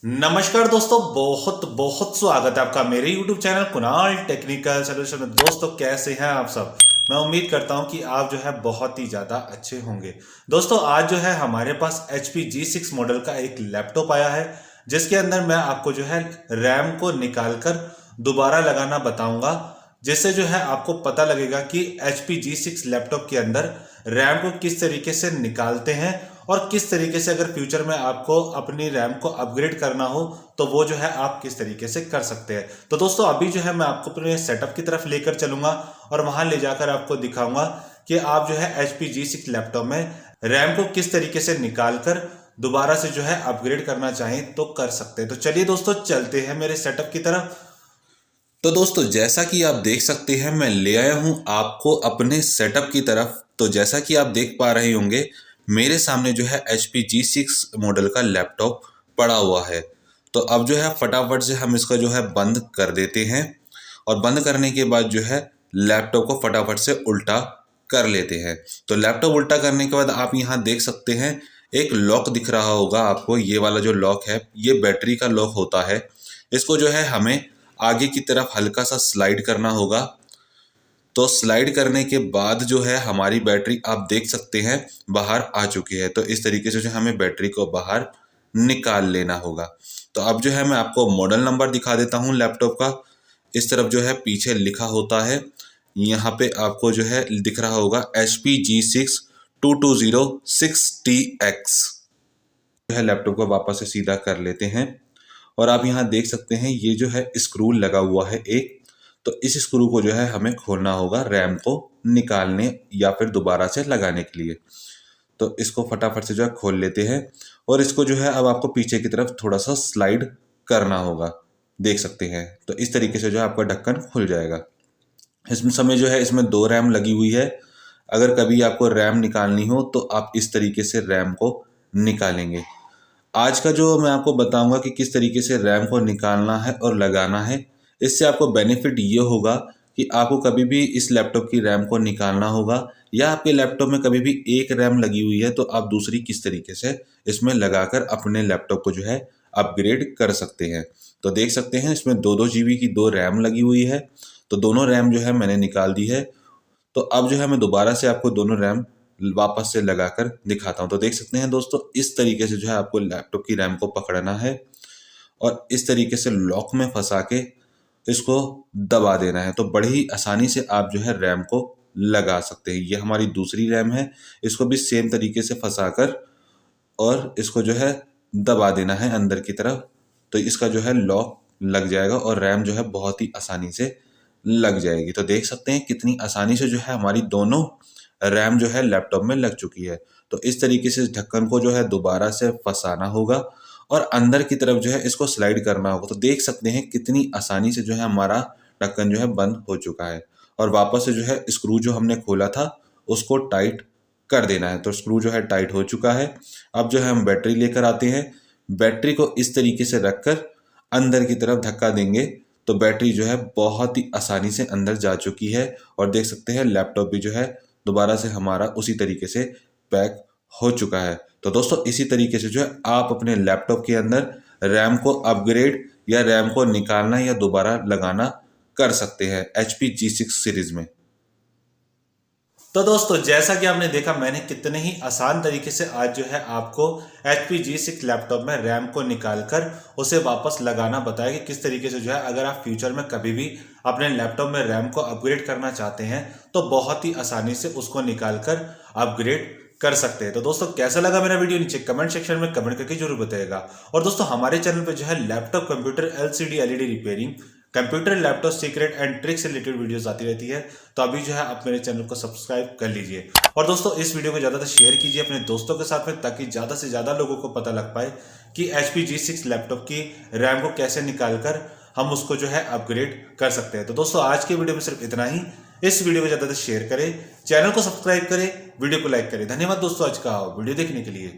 नमस्कार दोस्तों, बहुत बहुत स्वागत है आपका मेरे YouTube channel Kunal technical solution में। दोस्तों कैसे हैं आप सब। मैं उम्मीद करता हूं कि आप जो है बहुत ही ज़्यादा अच्छे होंगे। दोस्तों आज जो है हमारे पास HP G6 मॉडल का एक लैपटॉप आया है, जिसके अंदर मैं आपको जो है रैम को निकाल कर दोबारा लगाना बताऊंगा, जिससे जो है आपको पता लगेगा कि HP G6 लैपटॉप के अंदर रैम को किस तरीके से निकालते हैं और किस तरीके से अगर फ्यूचर में आपको अपनी रैम को अपग्रेड करना हो तो वो जो है आप किस तरीके से कर सकते हैं। तो दोस्तों अभी जो है मैं आपको अपने सेटअप की तरफ लेकर चलूंगा और वहां ले जाकर आपको दिखाऊंगा कि आप जो है HP G6 लैपटॉप में रैम को किस तरीके से निकाल कर दोबारा से जो है अपग्रेड करना चाहें तो कर सकते हैं। तो चलिए दोस्तों चलते हैं मेरे सेटअप की तरफ। तो दोस्तों जैसा कि आप देख सकते हैं मैं ले आया हूं आपको अपने सेटअप की तरफ। तो जैसा कि आप देख पा रहे होंगे मेरे सामने जो है HP G6 मॉडल का लैपटॉप पड़ा हुआ है। तो अब जो है फटाफट से हम इसका जो है बंद कर देते हैं और बंद करने के बाद जो है लैपटॉप को फटाफट से उल्टा कर लेते हैं। तो लैपटॉप उल्टा करने के बाद आप यहाँ देख सकते हैं एक लॉक दिख रहा होगा आपको। ये वाला जो लॉक है ये बैटरी का लॉक होता है। इसको जो है हमें आगे की तरफ हल्का सा स्लाइड करना होगा। तो स्लाइड करने के बाद जो है हमारी बैटरी आप देख सकते हैं बाहर आ चुकी है। तो इस तरीके से जो हमें बैटरी को बाहर निकाल लेना होगा। तो अब जो है मैं आपको मॉडल नंबर दिखा देता हूँ लैपटॉप का। इस तरफ जो है पीछे लिखा होता है, यहाँ पे आपको जो है दिख रहा होगा HP G6 2206TX। जो है लैपटॉप को वापस से सीधा कर लेते हैं और आप यहाँ देख सकते हैं ये जो है स्क्रू लगा हुआ है एक। तो इस स्क्रू को जो है हमें खोलना होगा रैम को निकालने या फिर दोबारा से लगाने के लिए। तो इसको फटाफट से जो है खोल लेते हैं और इसको जो है अब आपको पीछे की तरफ थोड़ा सा स्लाइड करना होगा, देख सकते हैं। तो इस तरीके से जो है आपका ढक्कन खुल जाएगा। इसमें समय जो है इसमें 2 रैम लगी हुई है। अगर कभी आपको रैम निकालनी हो तो आप इस तरीके से रैम को निकालेंगे। आज का जो मैं आपको बताऊंगा कि किस तरीके से रैम को निकालना है और लगाना है। इससे आपको बेनिफिट ये होगा कि आपको कभी भी इस लैपटॉप की रैम को निकालना होगा या आपके लैपटॉप में कभी भी एक रैम लगी हुई है तो आप दूसरी किस तरीके से इसमें लगाकर अपने लैपटॉप को जो है अपग्रेड कर सकते हैं। तो देख सकते हैं इसमें 2-2 GB की 2 रैम लगी हुई है। तो दोनों रैम जो है मैंने निकाल दी है। तो अब जो है मैं दोबारा से आपको दोनों रैम वापस से लगाकर दिखाता हूँ। तो देख सकते हैं दोस्तों इस तरीके से जो है आपको लैपटॉप की रैम को पकड़ना है और इस तरीके से लॉक में फंसा के इसको दबा देना है। तो बड़ी ही आसानी से आप जो है रैम को लगा सकते हैं। ये हमारी दूसरी रैम है, इसको भी सेम तरीके से फंसाकर और इसको जो है दबा देना है अंदर की तरफ। तो इसका जो है लॉक लग जाएगा और रैम जो है बहुत ही आसानी से लग जाएगी। तो देख सकते हैं कितनी आसानी से जो है हमारी दोनों रैम जो है लैपटॉप में लग चुकी है। तो इस तरीके से इस ढक्कन को जो है दोबारा से फंसाना होगा और अंदर की तरफ जो है इसको स्लाइड करना होगा। तो देख सकते हैं कितनी आसानी से जो है हमारा ढक्कन जो है बंद हो चुका है और वापस से जो है स्क्रू जो हमने खोला था उसको टाइट कर देना है। तो स्क्रू जो है टाइट हो चुका है। अब जो है हम बैटरी लेकर आते हैं। बैटरी को इस तरीके से रखकर अंदर की तरफ धक्का देंगे तो बैटरी जो है बहुत ही आसानी से अंदर जा चुकी है और देख सकते हैं लैपटॉप भी जो है दोबारा से हमारा उसी तरीके से पैक हो चुका है। तो दोस्तों इसी तरीके से जो है आप अपने लैपटॉप के अंदर रैम को अपग्रेड या रैम को निकालना या दोबारा लगाना कर सकते हैं HP G6 सीरीज में। तो दोस्तों जैसा कि आपने देखा मैंने कितने ही आसान तरीके से आज जो है आपको HP G6 लैपटॉप में रैम को निकालकर उसे वापस लगाना बताया कि किस तरीके से जो है अगर आप फ्यूचर में कभी भी अपने लैपटॉप में रैम को अपग्रेड करना चाहते हैं तो बहुत ही आसानी से उसको निकालकर अपग्रेड कर सकते हैं। तो दोस्तों कैसा लगा मेरा वीडियो नीचे कमेंट सेक्शन में कमेंट करके जरूर बताइएगा। और दोस्तों हमारे चैनल पे जो है laptop, computer, LCD LED repairing, computer, laptop secret and tricks से रिलेटेड वीडियोस आती रहती है। तो अभी जो है आप मेरे चैनल को सब्सक्राइब कर लीजिए और दोस्तों इस वीडियो को ज़्यादा से शेयर कीजिए अपने दोस्तों के साथ में ताकि ज़्यादा से ज़्यादा लोगों को पता लग पाए कि HP G6 लैपटॉप की रैम को कैसे निकाल कर हम उसको जो है अपग्रेड कर सकते हैं। तो दोस्तों आज के वीडियो में सिर्फ इतना ही। इस वीडियो को ज़्यादा से शेयर करें, चैनल को सब्सक्राइब करें, वीडियो को लाइक करें। धन्यवाद दोस्तों आज का वीडियो देखने के लिए।